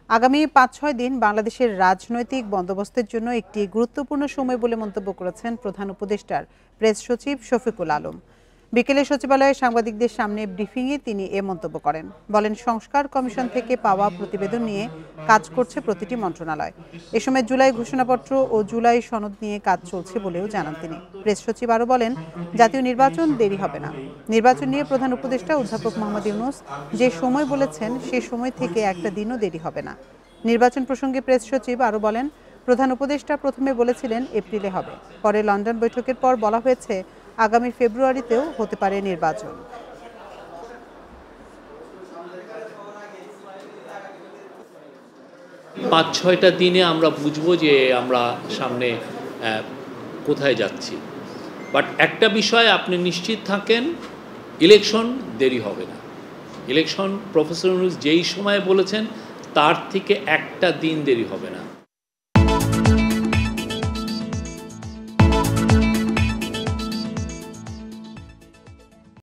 আগামী ৫-৬ দিন বাংলাদেশের রাজনৈতিক বন্দোবস্তের জন্য একটি গুরুত্বপূর্ণ সময় বলে মন্তব্য করেছেন প্রধান উপদেষ্টার প্রেস সচিব শফিকুল আলম। বিকেলে সচিবালয়ে সাংবাদিকদের সামনে ব্রিফিংয়ে তিনি এ মন্তব্য করেন। বলেন, সংস্কার কমিশন থেকে পাওয়া প্রতিবেদন নিয়ে কাজ করছে প্রতিটি মন্ত্রণালয়। এ সময় জুলাই ঘোষণাপত্র ও জুলাই সনদ নিয়ে কাজ চলছে বলেও জানান তিনি। প্রেস সচিব আরও বলেন, জাতীয় নির্বাচন দেরি হবে না। নির্বাচন নিয়ে প্রধান উপদেষ্টা অধ্যাপক মোহাম্মদ ইউনূস যে সময় বলেছেন সে সময় থেকে একটা দিনও দেরি হবে না। নির্বাচন প্রসঙ্গে প্রেস সচিব আরও বলেন, প্রধান উপদেষ্টা প্রথমে বলেছিলেন এপ্রিলে হবে, পরে লন্ডন বৈঠকের পর বলা হয়েছে আগামী ফেব্রুয়ারিতেও হতে পারে নির্বাচন। ৫-৬টা দিনে আমরা বুঝবো যে আমরা সামনে কোথায় যাচ্ছি। বাট একটা বিষয় আপনি নিশ্চিত থাকেন, ইলেকশন দেরি হবে না। ইলেকশন প্রফেসর ইউনূস যেই সময় বলেছেন তার থেকে একটা দিন দেরি হবে না।